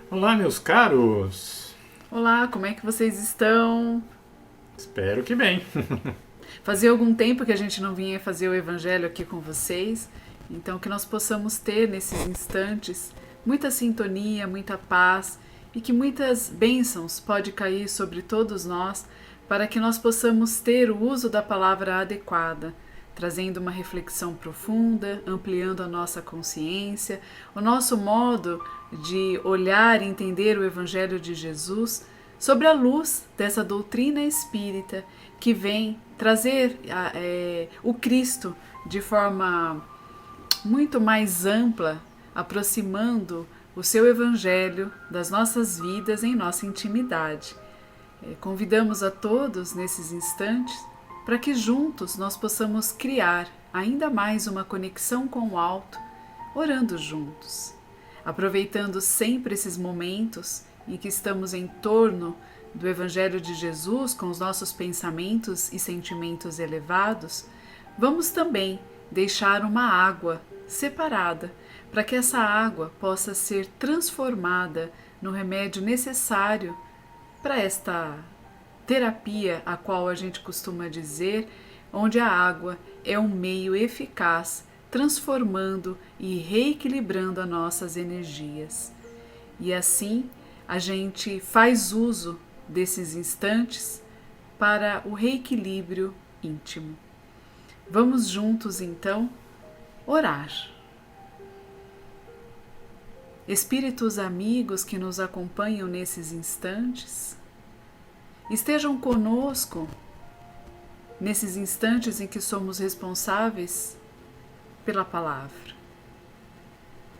Olá, meus caros! Olá, como é que vocês estão? Espero que bem. Fazia algum tempo que a gente não vinha fazer o evangelho aqui com vocês, então que nós possamos ter nesses instantes muita sintonia, muita paz e que muitas bênçãos pode cair sobre todos nós para que nós possamos ter o uso da palavra adequada, trazendo uma reflexão profunda, ampliando a nossa consciência, o nosso modo de olhar e entender o Evangelho de Jesus sobre a luz dessa doutrina espírita que vem trazer o Cristo de forma muito mais ampla, aproximando o seu Evangelho das nossas vidas em nossa intimidade. Convidamos a todos nesses instantes para que juntos nós possamos criar ainda mais uma conexão com o alto, orando juntos, aproveitando sempre esses momentos em que estamos em torno do Evangelho de Jesus com os nossos pensamentos e sentimentos elevados. Vamos também deixar uma água separada para que essa água possa ser transformada no remédio necessário para esta terapia a qual a gente costuma dizer, onde a água é um meio eficaz transformando e reequilibrando as nossas energias. E assim a gente faz uso desses instantes para o reequilíbrio íntimo. Vamos juntos então orar. Espíritos amigos que nos acompanham nesses instantes, estejam conosco nesses instantes em que somos responsáveis pela palavra.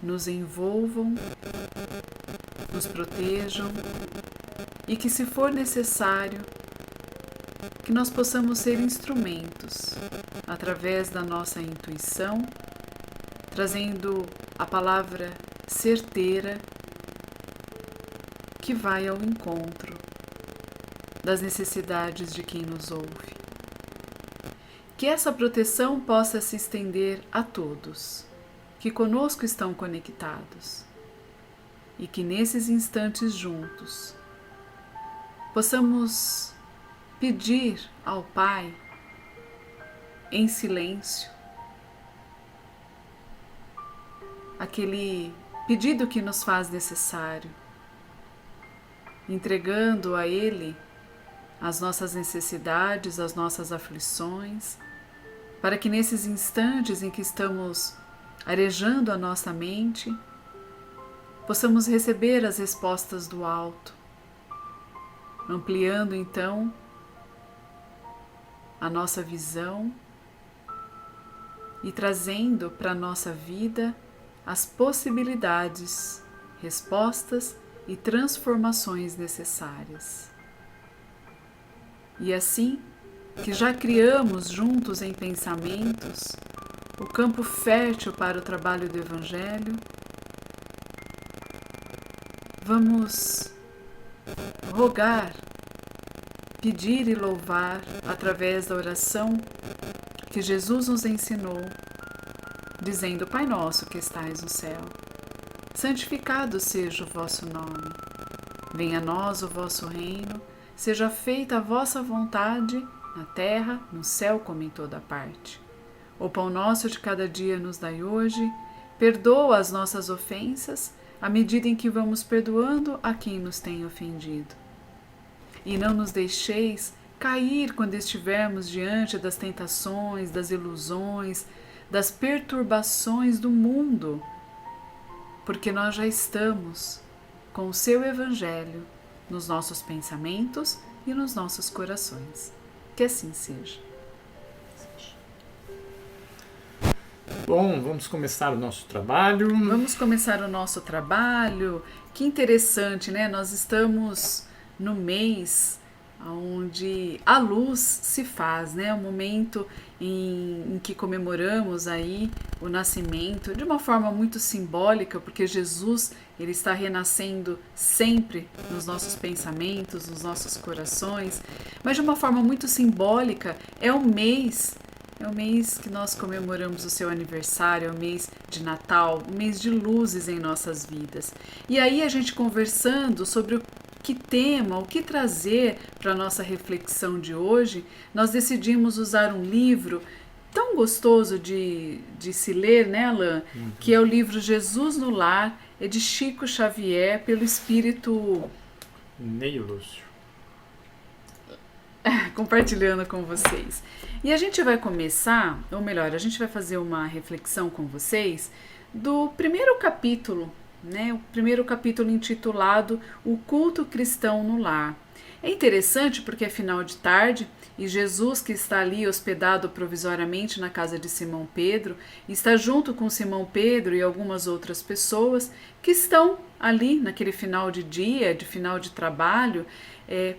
Nos envolvam, nos protejam e que, se for necessário, que nós possamos ser instrumentos através da nossa intuição, trazendo a palavra certeira que vai ao encontro das necessidades de quem nos ouve. Que essa proteção possa se estender a todos que conosco estão conectados e que nesses instantes juntos possamos pedir ao Pai em silêncio aquele pedido que nos faz necessário, entregando a Ele as nossas necessidades, as nossas aflições, para que nesses instantes em que estamos arejando a nossa mente, possamos receber as respostas do alto, ampliando então a nossa visão e trazendo para a nossa vida as possibilidades, respostas e transformações necessárias. E assim que já criamos juntos em pensamentos o campo fértil para o trabalho do Evangelho, vamos rogar, pedir e louvar através da oração que Jesus nos ensinou, dizendo: Pai nosso que estais no céu, santificado seja o vosso nome. Venha a nós o vosso reino, seja feita a vossa vontade, na terra, no céu como em toda parte. O pão nosso de cada dia nos dai hoje, perdoa as nossas ofensas, à medida em que vamos perdoando a quem nos tem ofendido. E não nos deixeis cair quando estivermos diante das tentações, das ilusões, das perturbações do mundo, porque nós já estamos com o seu Evangelho nos nossos pensamentos e nos nossos corações. Que assim seja. Bom, vamos começar o nosso trabalho. Vamos começar o nosso trabalho. Que interessante, né? Nós estamos no mês onde a luz se faz, né? O momento em que comemoramos aí o nascimento de uma forma muito simbólica, porque Jesus ele está renascendo sempre nos nossos pensamentos, nos nossos corações, mas de uma forma muito simbólica é o mês É o mês que nós comemoramos o seu aniversário, é o mês de Natal, o mês de luzes em nossas vidas. E aí a gente conversando sobre o que tema, o que trazer para a nossa reflexão de hoje, nós decidimos usar um livro tão gostoso de se ler, né, Alain? Que é o livro Jesus no Lar, é de Chico Xavier, pelo espírito... Ney Lúcio. Compartilhando com vocês. E a gente vai começar, ou melhor, a gente vai fazer uma reflexão com vocês do primeiro capítulo, né? O primeiro capítulo intitulado O Culto Cristão no Lar. É interessante porque é final de tarde e Jesus, que está ali hospedado provisoriamente na casa de Simão Pedro, está junto com Simão Pedro e algumas outras pessoas que estão ali naquele final de dia, de final de trabalho,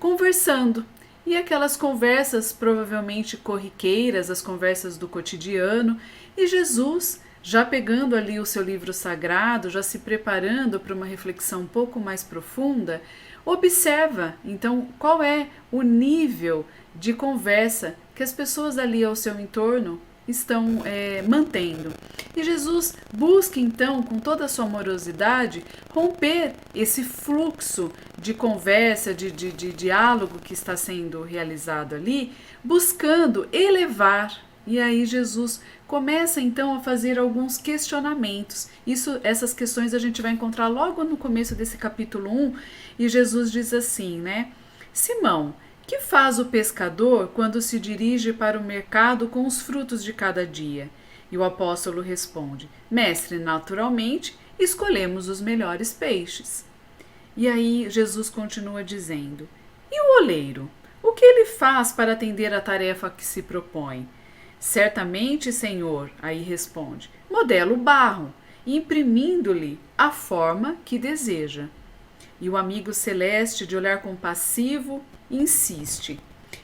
conversando. E aquelas conversas provavelmente corriqueiras, as conversas do cotidiano, e Jesus, já pegando ali o seu livro sagrado, já se preparando para uma reflexão um pouco mais profunda, observa então qual é o nível de conversa que as pessoas ali ao seu entorno estão mantendo. E Jesus busca então, com toda a sua amorosidade, romper esse fluxo de conversa, de diálogo que está sendo realizado ali, buscando elevar. E aí Jesus começa então a fazer alguns questionamentos. Essas questões a gente vai encontrar logo no começo desse capítulo 1, e Jesus diz assim, né? Simão, que faz o pescador quando se dirige para o mercado com os frutos de cada dia? E o apóstolo responde, mestre, naturalmente, escolhemos os melhores peixes. E aí Jesus continua dizendo, e o oleiro? O que ele faz para atender a tarefa que se propõe? Certamente, Senhor, aí responde, modela o barro, imprimindo-lhe a forma que deseja. E o amigo celeste, de olhar compassivo, insiste.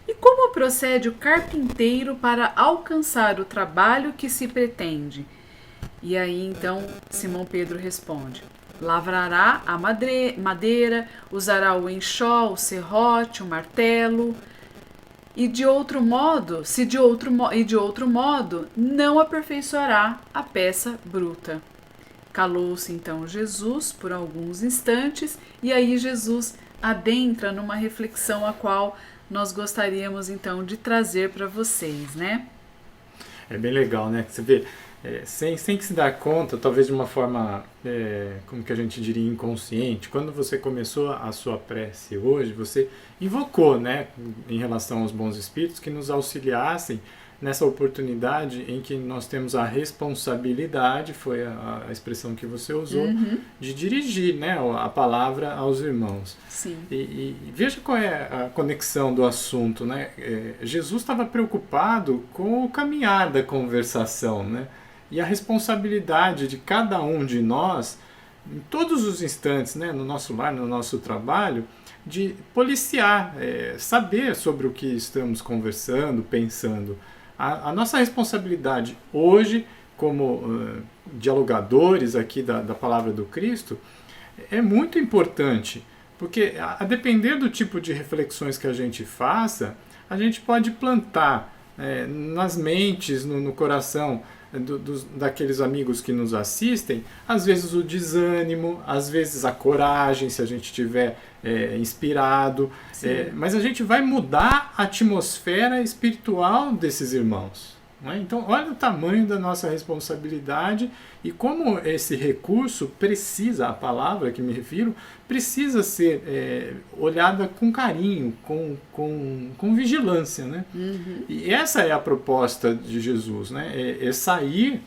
E como procede o carpinteiro para alcançar o trabalho que se pretende? E aí então Simão Pedro responde, lavrará a madeira, usará o enxó, o serrote, o martelo, e de outro modo, não aperfeiçoará a peça bruta. Calou-se então Jesus por alguns instantes, e aí Jesus adentra numa reflexão a qual nós gostaríamos então de trazer para vocês, né? É bem legal, né? Você vê, sem que se dar conta, talvez de uma forma, como que a gente diria, inconsciente, quando você começou a sua prece hoje, você invocou, né, em relação aos bons espíritos, que nos auxiliassem nessa oportunidade em que nós temos a responsabilidade, foi a expressão que você usou, de dirigir, né, a palavra aos irmãos. Sim. E veja qual é a conexão do assunto, né? Jesus estava preocupado com o caminhar da conversação, né? E a responsabilidade de cada um de nós, em todos os instantes, né, no nosso lar, no nosso trabalho, de policiar, saber sobre o que estamos conversando, pensando. A nossa responsabilidade hoje, como dialogadores aqui da palavra do Cristo, é muito importante, porque a depender do tipo de reflexões que a gente faça, a gente pode plantar nas mentes, no coração daqueles amigos que nos assistem, às vezes o desânimo, às vezes a coragem, se a gente estiver inspirado, mas a gente vai mudar a atmosfera espiritual desses irmãos. Não é? Então, olha o tamanho da nossa responsabilidade e como esse recurso precisa, a palavra que me refiro, precisa ser olhada com carinho, com vigilância. Né? E essa é a proposta de Jesus, né? Sair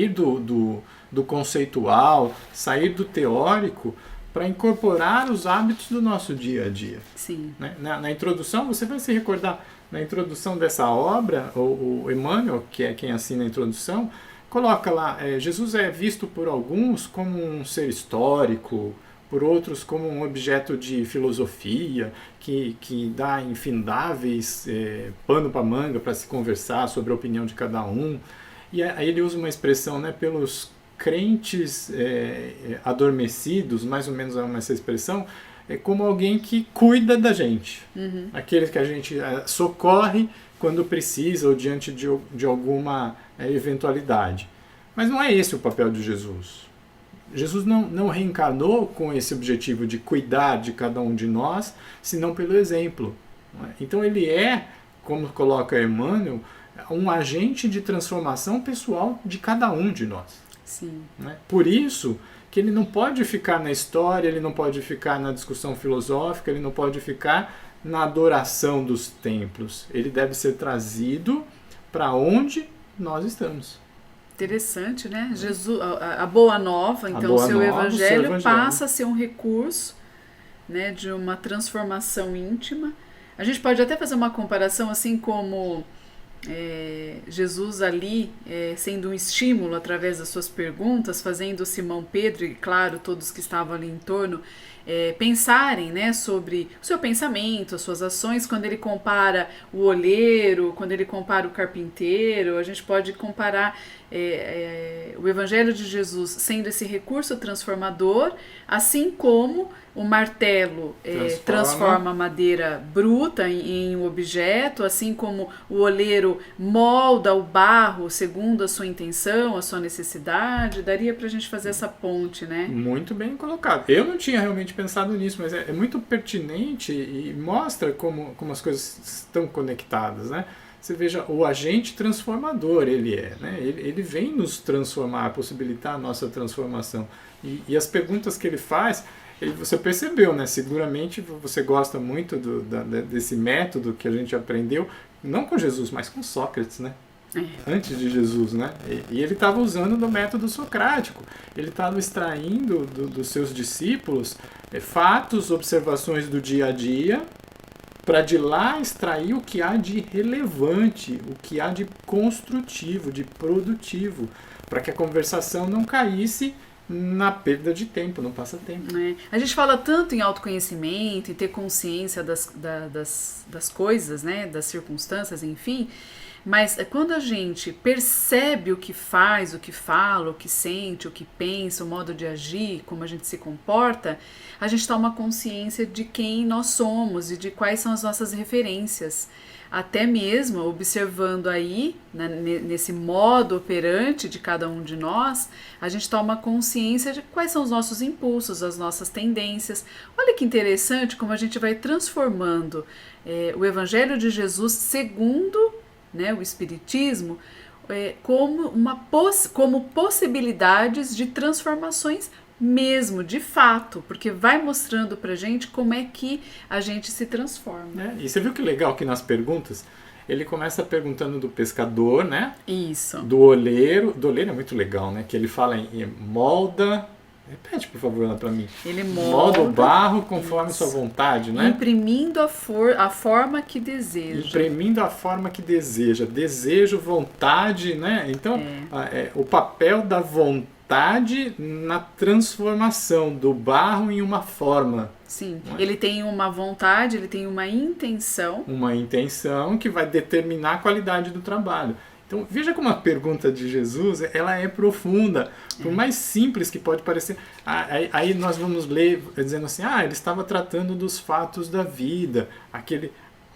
do conceitual, sair do teórico, para incorporar os hábitos do nosso dia a dia. Sim. Né? Na introdução, você vai se recordar, na introdução dessa obra, o Emmanuel, que é quem assina a introdução, coloca lá, Jesus é visto por alguns como um ser histórico, por outros como um objeto de filosofia, que dá infindáveis pano para manga para se conversar sobre a opinião de cada um. E aí ele usa uma expressão, né, pelos crentes adormecidos, mais ou menos essa expressão, como alguém que cuida da gente. Aqueles que a gente socorre quando precisa ou diante de alguma eventualidade. Mas não é esse o papel de Jesus. Jesus não reencarnou com esse objetivo de cuidar de cada um de nós, senão pelo exemplo. Então ele é, como coloca Emmanuel, um agente de transformação pessoal de cada um de nós. Sim. Por isso que ele não pode ficar na história, ele não pode ficar na discussão filosófica, ele não pode ficar na adoração dos templos. Ele deve ser trazido para onde nós estamos. Interessante, né? Jesus, a Boa Nova, então o seu evangelho passa a ser um recurso, né, de uma transformação íntima. A gente pode até fazer uma comparação, assim como Jesus ali sendo um estímulo através das suas perguntas, fazendo Simão Pedro e, claro, todos que estavam ali em torno pensarem, né, sobre o seu pensamento, as suas ações. Quando ele compara o olheiro, quando ele compara o carpinteiro, a gente pode comparar o Evangelho de Jesus sendo esse recurso transformador, assim como o martelo transforma a madeira bruta em um objeto, assim como o oleiro molda o barro segundo a sua intenção, a sua necessidade. Daria para a gente fazer essa ponte, né? Muito bem colocado. Eu não tinha realmente pensado nisso, mas é muito pertinente e mostra como as coisas estão conectadas, né? Você veja, o agente transformador ele é, né? Ele vem nos transformar, possibilitar a nossa transformação. E as perguntas que ele faz, você percebeu, né? Seguramente você gosta muito desse método que a gente aprendeu, não com Jesus, mas com Sócrates, né? Antes de Jesus, né? E ele estava usando do método socrático. Ele estava extraindo dos seus discípulos fatos, observações do dia a dia, para de lá extrair o que há de relevante, o que há de construtivo, de produtivo, para que a conversação não caísse na perda de tempo, no passatempo. A gente fala tanto em autoconhecimento, em ter consciência das coisas, né, das circunstâncias, enfim, mas quando a gente percebe o que faz, o que fala, o que sente, o que pensa, o modo de agir, como a gente se comporta, a gente toma consciência de quem nós somos e de quais são as nossas referências. Até mesmo observando aí, né, nesse modo operante de cada um de nós, a gente toma consciência de quais são os nossos impulsos, as nossas tendências. Olha que interessante como a gente vai transformando o Evangelho de Jesus segundo, né, o Espiritismo, como possibilidades de transformações mesmo, de fato, porque vai mostrando pra gente como é que a gente se transforma. E você viu que legal que nas perguntas ele começa perguntando do pescador, né? Isso. Do oleiro. Do oleiro é muito legal, né? Que ele fala em molda. Repete, por favor, lá pra mim. Ele molda o barro conforme sua vontade, né? Imprimindo a forma que deseja. Imprimindo a forma que deseja. Desejo, vontade, né? Então, o papel da vontade na transformação do barro em uma forma. Sim, ele tem uma vontade, ele tem uma intenção. Uma intenção que vai determinar a qualidade do trabalho. Então, veja como a pergunta de Jesus, ela é profunda. Por mais simples que pode parecer. Aí nós vamos ler dizendo assim, ele estava tratando dos fatos da vida,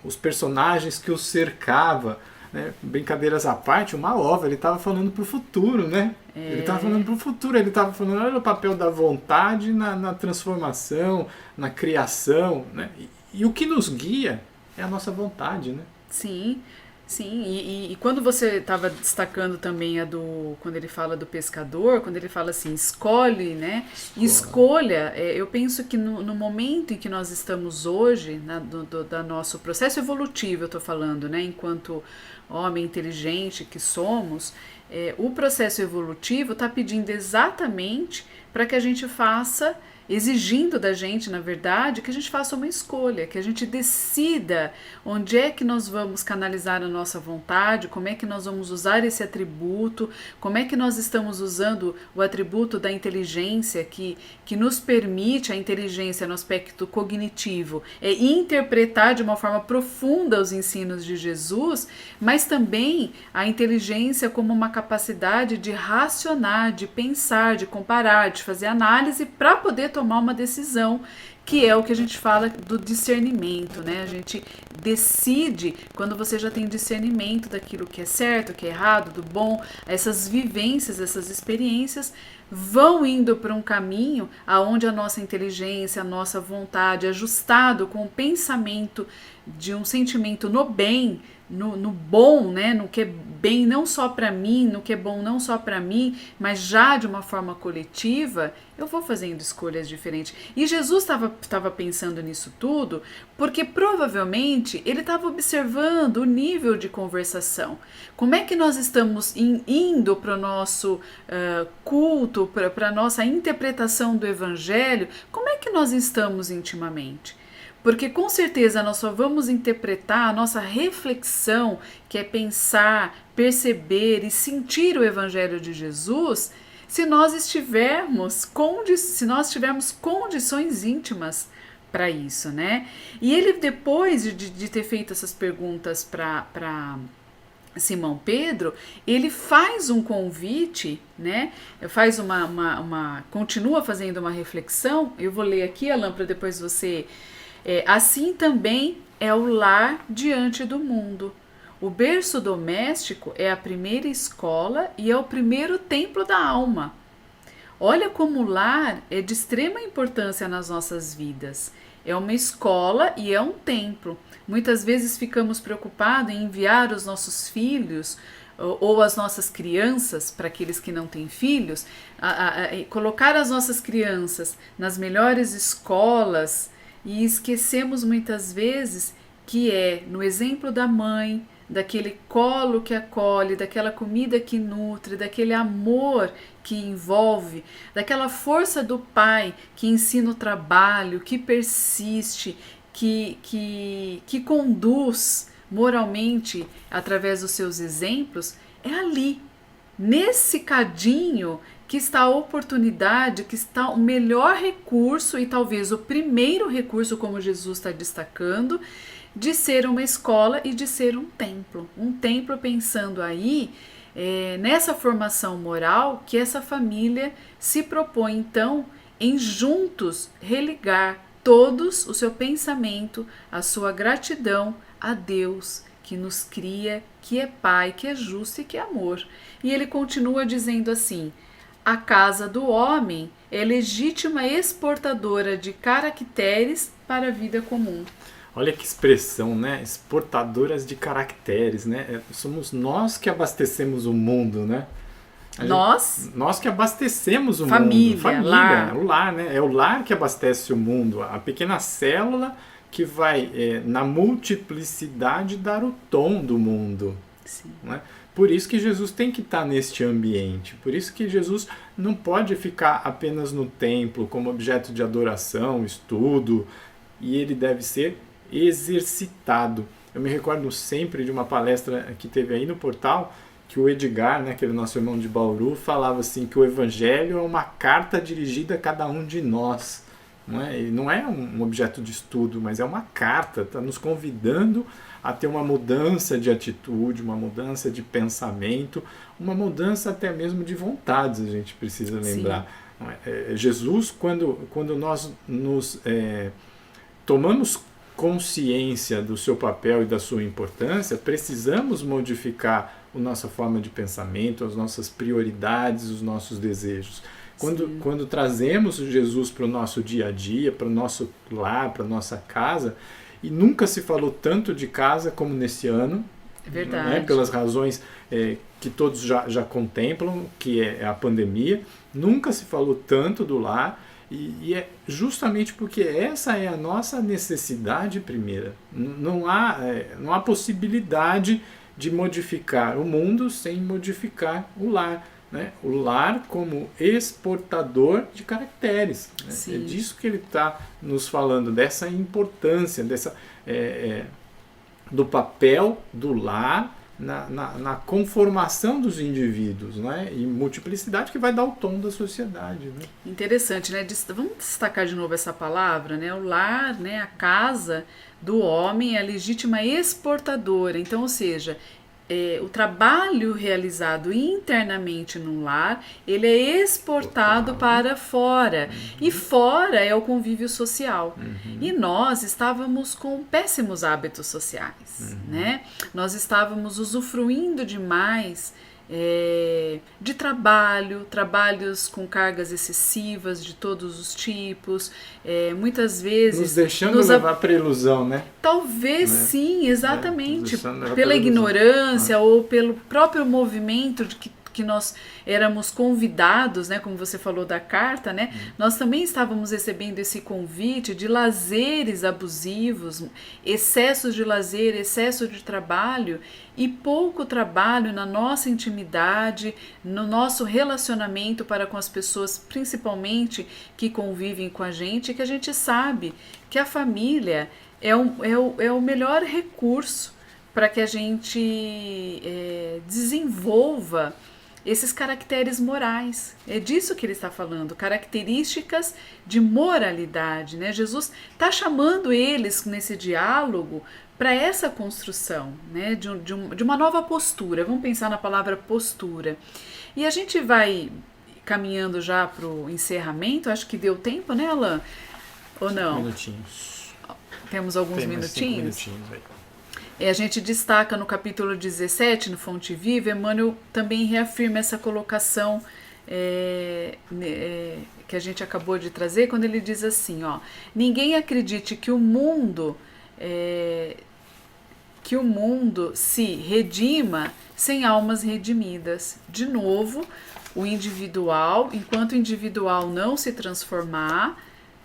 os personagens que o cercava. Né? Brincadeiras à parte, uma ova, ele estava falando para o futuro, né? Ele estava falando para o futuro, ele estava falando, olha o papel da vontade na transformação, na criação, né? E o que nos guia é a nossa vontade, né? Sim, sim. E quando você estava destacando também quando ele fala do pescador, quando ele fala assim, escolhe, né? Escolha, eu penso que no momento em que nós estamos hoje, do nosso processo evolutivo, eu estou falando, né? Enquanto homem inteligente que somos, o processo evolutivo está pedindo exatamente para que a gente faça, exigindo da gente, na verdade, que a gente faça uma escolha, que a gente decida onde é que nós vamos canalizar a nossa vontade, como é que nós vamos usar esse atributo, como é que nós estamos usando o atributo da inteligência que nos permite, a inteligência no aspecto cognitivo, interpretar de uma forma profunda os ensinos de Jesus, mas também a inteligência como uma capacidade de racionar, de pensar, de comparar, de fazer análise para poder tomar uma decisão, que é o que a gente fala do discernimento, né? A gente decide quando você já tem discernimento daquilo que é certo, que é errado, do bom. Essas vivências, essas experiências vão indo para um caminho aonde a nossa inteligência, a nossa vontade, ajustado com o pensamento de um sentimento no bem, no bom, né? No que é bem não só para mim, no que é bom não só para mim, mas já de uma forma coletiva, eu vou fazendo escolhas diferentes. E Jesus estava pensando nisso tudo porque provavelmente ele estava observando o nível de conversação. Como é que nós estamos indo para o nosso culto, para a nossa interpretação do evangelho, como é que nós estamos intimamente? Porque com certeza nós só vamos interpretar a nossa reflexão, que é pensar, perceber e sentir o Evangelho de Jesus, se nós tivermos condições íntimas para isso, né? E ele, depois de ter feito essas perguntas para Simão Pedro, ele faz um convite, né? Continua fazendo uma reflexão. Eu vou ler aqui, Alan, para depois você... assim também é o lar diante do mundo. O berço doméstico é a primeira escola e é o primeiro templo da alma. Olha como o lar é de extrema importância nas nossas vidas. É uma escola e é um templo. Muitas vezes ficamos preocupados em enviar os nossos filhos ou as nossas crianças, para aqueles que não têm filhos, colocar as nossas crianças nas melhores escolas, e esquecemos muitas vezes que é no exemplo da mãe, daquele colo que acolhe, daquela comida que nutre, daquele amor que envolve, daquela força do pai que ensina o trabalho, que persiste, que conduz moralmente através dos seus exemplos, é ali, nesse cadinho que está a oportunidade, que está o melhor recurso e talvez o primeiro recurso, como Jesus está destacando, de ser uma escola e de ser um templo. Um templo pensando aí nessa formação moral que essa família se propõe então em juntos religar todos o seu pensamento, a sua gratidão a Deus, que nos cria, que é Pai, que é justo e que é amor. E ele continua dizendo assim: a casa do homem é legítima exportadora de caracteres para a vida comum. Olha que expressão, né? Exportadoras de caracteres, né? Somos nós que abastecemos o mundo, né? Nós que abastecemos o família, mundo. Família, lar. o lar, né? É o lar que abastece o mundo. A pequena célula que vai, na multiplicidade, dar o tom do mundo. Sim. Né? Por isso que Jesus tem que estar neste ambiente. Por isso que Jesus não pode ficar apenas no templo como objeto de adoração, estudo, e ele deve ser exercitado. Eu me recordo sempre de uma palestra que teve aí no portal, que o Edgar, né, aquele nosso irmão de Bauru, falava assim que o Evangelho é uma carta dirigida a cada um de nós. Não é? E não é um objeto de estudo, mas é uma carta, está nos convidando a ter uma mudança de atitude, uma mudança de pensamento, uma mudança até mesmo de vontades, a gente precisa lembrar. Jesus, quando nós nos tomamos consciência do seu papel e da sua importância, precisamos modificar a nossa forma de pensamento, as nossas prioridades, os nossos desejos. Quando trazemos Jesus para o nosso dia a dia, para o nosso lar, para a nossa casa, e nunca se falou tanto de casa como nesse ano, é verdade. Né, pelas razões que todos já contemplam, que é a pandemia, nunca se falou tanto do lar, e é justamente porque essa é a nossa necessidade primeira. Não há possibilidade de modificar o mundo sem modificar o lar. Né? O lar como exportador de caracteres. Né? É disso que ele está nos falando, dessa importância, do papel do lar na conformação dos indivíduos, né? E multiplicidade que vai dar o tom da sociedade. Né? Interessante, né? Vamos destacar de novo essa palavra, né? O lar, né? A casa do homem é a legítima exportadora. Então, ou seja, o trabalho realizado internamente no lar, ele é exportado para fora. E fora é o convívio social. E nós estávamos com péssimos hábitos sociais, né? Nós estávamos usufruindo demais de trabalhos com cargas excessivas de todos os tipos, muitas vezes nos deixando levar para a ilusão, né? Talvez sim, exatamente, pela ignorância ou pelo próprio movimento de que nós éramos convidados, né, como você falou da carta, né, nós também estávamos recebendo esse convite de lazeres abusivos, excessos de lazer, excesso de trabalho e pouco trabalho na nossa intimidade, no nosso relacionamento para com as pessoas, principalmente que convivem com a gente, que a gente sabe que a família é o melhor recurso para que a gente desenvolva esses caracteres morais. É disso que ele está falando, características de moralidade, né? Jesus está chamando eles nesse diálogo para essa construção, né? de uma nova postura. Vamos pensar na palavra postura. E a gente vai caminhando já para o encerramento. Acho que deu tempo, né, Alain? Ou não? Minutinhos. Temos alguns minutinhos? 5 minutinhos aí. A gente destaca no capítulo 17, no Fonte Viva, Emmanuel também reafirma essa colocação que a gente acabou de trazer, quando ele diz assim, ó, ninguém acredite que o mundo se redima sem almas redimidas. De novo, o individual, enquanto o individual não se transformar,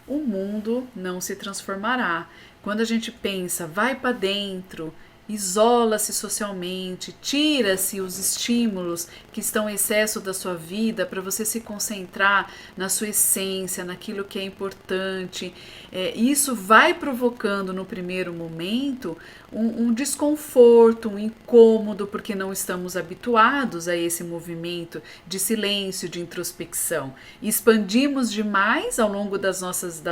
o mundo não se transformará. Quando a gente pensa, vai para dentro, isola-se socialmente, tira-se os estímulos que estão em excesso da sua vida para você se concentrar na sua essência, naquilo que é importante. Isso vai provocando no primeiro momento um desconforto, um incômodo, porque não estamos habituados a esse movimento de silêncio, de introspecção. Expandimos demais ao longo da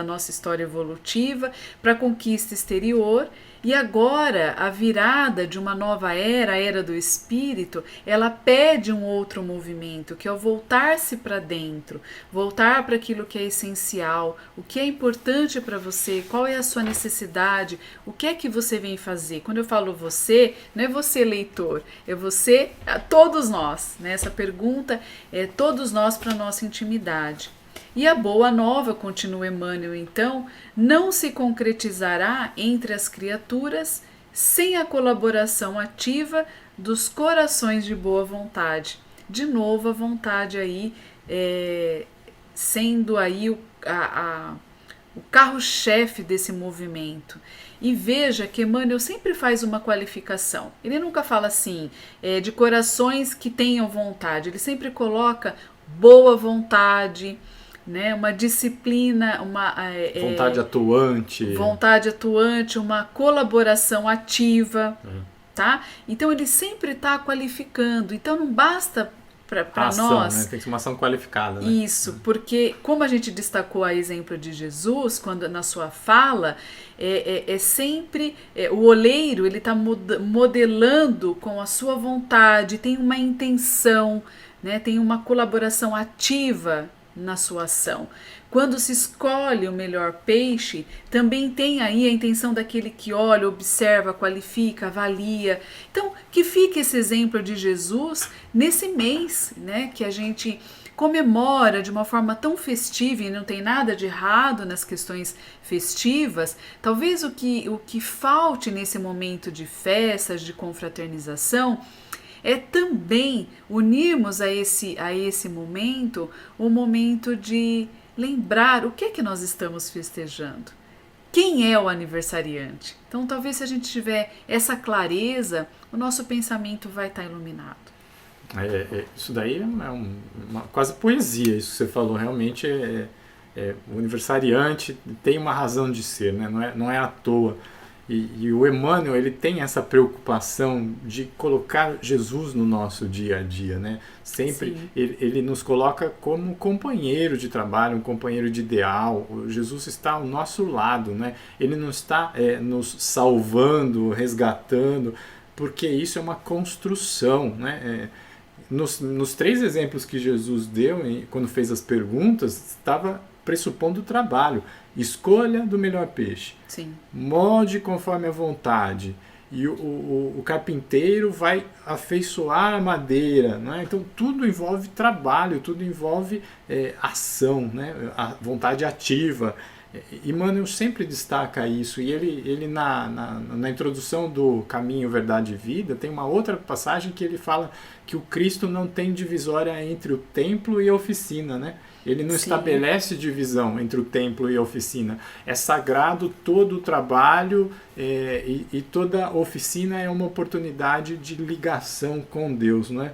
nossa história evolutiva para a conquista exterior. E agora, a virada de uma nova era, a era do espírito, ela pede um outro movimento, que é o voltar-se para dentro, voltar para aquilo que é essencial, o que é importante para você, qual é a sua necessidade, o que é que você vem fazer. Quando eu falo você, não é você leitor, é você, todos nós, né? Essa pergunta é todos nós para a nossa intimidade. E a boa nova, continua Emmanuel, então, não se concretizará entre as criaturas sem a colaboração ativa dos corações de boa vontade. De novo, a vontade aí sendo aí o carro-chefe desse movimento. E veja que Emmanuel sempre faz uma qualificação. Ele nunca fala assim, de corações que tenham vontade. Ele sempre coloca boa vontade, né, uma disciplina, vontade atuante, uma colaboração ativa, tá? Então ele sempre está qualificando. Então não basta para nós, né? Tem que ser uma ação qualificada, né? Isso, porque como a gente destacou a exemplo de Jesus, quando na sua fala sempre o oleiro, ele está modelando com a sua vontade, tem uma intenção, né? Tem uma colaboração ativa na sua ação. Quando se escolhe o melhor peixe, também tem aí a intenção daquele que olha, observa, qualifica, avalia. Então, que fique esse exemplo de Jesus nesse mês, né, que a gente comemora de uma forma tão festiva, e não tem nada de errado nas questões festivas. Talvez o que falte nesse momento de festas, de confraternização, é também unirmos a esse momento o momento de lembrar o que é que nós estamos festejando. Quem é o aniversariante? Então, talvez se a gente tiver essa clareza, o nosso pensamento vai estar iluminado. Isso daí é uma quase poesia, isso que você falou. Realmente o aniversariante tem uma razão de ser, né? Não é à toa. E o Emmanuel, ele tem essa preocupação de colocar Jesus no nosso dia a dia, né? Sempre ele nos coloca como companheiro de trabalho, um companheiro de ideal. Jesus está ao nosso lado, né? Ele não está nos salvando, resgatando, porque isso é uma construção, né? Nos 3 exemplos que Jesus deu, quando fez as perguntas, estava pressupondo o trabalho. Escolha do melhor peixe. Sim. Molde conforme a vontade. E o carpinteiro vai afeiçoar a madeira. Né? Então, tudo envolve trabalho, tudo envolve ação, né? A vontade ativa. Emmanuel sempre destaca isso, e ele na introdução do Caminho, Verdade e Vida, tem uma outra passagem que ele fala que o Cristo não tem divisória entre o templo e a oficina, né? Ele não estabelece divisão entre o templo e a oficina. É sagrado todo o trabalho e toda oficina é uma oportunidade de ligação com Deus, né?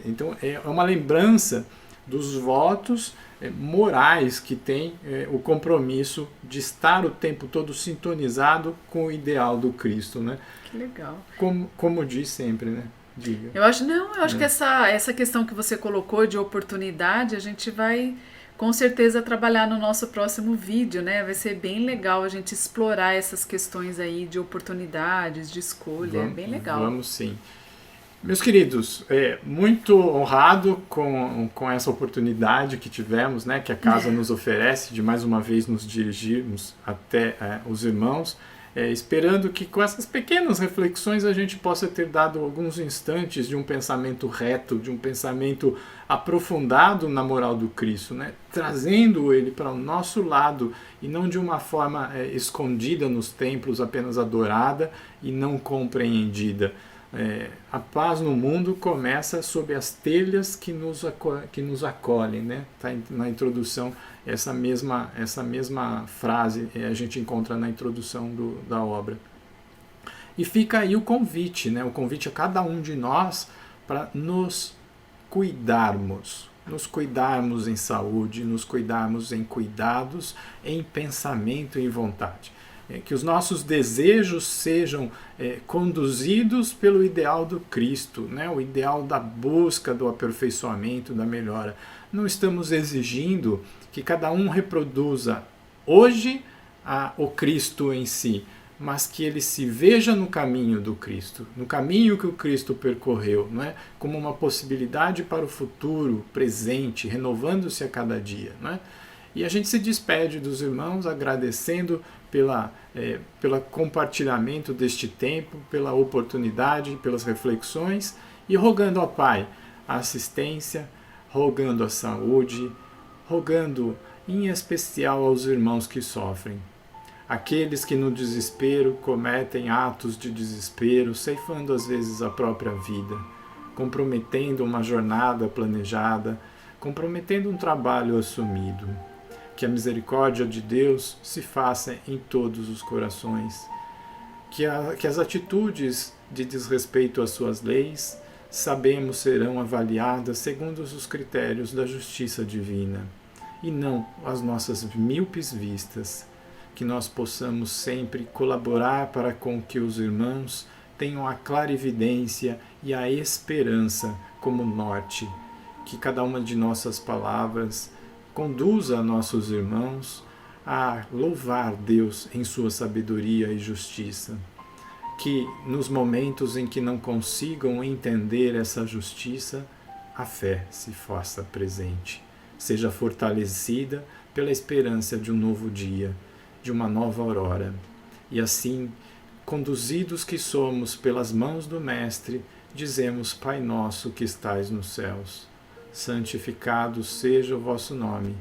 Então é uma lembrança dos votos morais que tem o compromisso de estar o tempo todo sintonizado com o ideal do Cristo, né? Que legal. Como diz sempre, né? Diga. Eu acho que essa questão que você colocou de oportunidade, a gente vai com certeza trabalhar no nosso próximo vídeo, né? Vai ser bem legal a gente explorar essas questões aí de oportunidades, de escolha, é bem legal. Vamos sim. Meus queridos, muito honrado com essa oportunidade que tivemos, né, que a casa nos oferece de mais uma vez nos dirigirmos até os irmãos, esperando que com essas pequenas reflexões a gente possa ter dado alguns instantes de um pensamento reto, de um pensamento aprofundado na moral do Cristo, né, trazendo ele para o nosso lado e não de uma forma escondida nos templos, apenas adorada e não compreendida. A paz no mundo começa sob as telhas que nos acolhem, né? Tá na introdução, essa mesma frase a gente encontra na introdução da obra. E fica aí o convite, né? O convite a cada um de nós para nos cuidarmos em saúde, nos cuidarmos em cuidados, em pensamento e em vontade. Que os nossos desejos sejam conduzidos pelo ideal do Cristo, né? O ideal da busca do aperfeiçoamento, da melhora. Não estamos exigindo que cada um reproduza hoje o Cristo em si, mas que ele se veja no caminho do Cristo, no caminho que o Cristo percorreu, não é? Como uma possibilidade para o futuro, presente, renovando-se a cada dia. Não é? E a gente se despede dos irmãos agradecendo pelo compartilhamento deste tempo, pela oportunidade, pelas reflexões e rogando ao Pai a assistência, rogando a saúde, rogando em especial aos irmãos que sofrem. Aqueles que no desespero cometem atos de desespero, ceifando às vezes a própria vida, comprometendo uma jornada planejada, comprometendo um trabalho assumido. Que a misericórdia de Deus se faça em todos os corações. Que as atitudes de desrespeito às suas leis, sabemos, serão avaliadas segundo os critérios da justiça divina, e não as nossas míopes vistas. Que nós possamos sempre colaborar para com que os irmãos tenham a clarividência e a esperança como norte. Que cada uma de nossas palavras conduza nossos irmãos a louvar Deus em sua sabedoria e justiça. Que nos momentos em que não consigam entender essa justiça, a fé se faça presente, seja fortalecida pela esperança de um novo dia, de uma nova aurora. E assim, conduzidos que somos pelas mãos do Mestre, dizemos: Pai nosso que estais nos céus, santificado seja o vosso nome.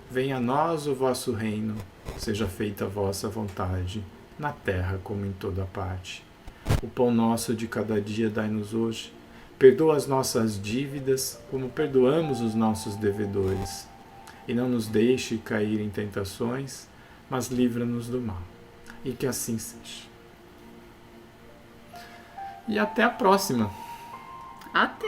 Venha a nós o vosso reino, seja feita a vossa vontade, na terra como em toda parte. O pão nosso de cada dia dai-nos hoje. Perdoa as nossas dívidas, como perdoamos os nossos devedores. E não nos deixe cair em tentações, mas livra-nos do mal. E que assim seja. E até a próxima. Até!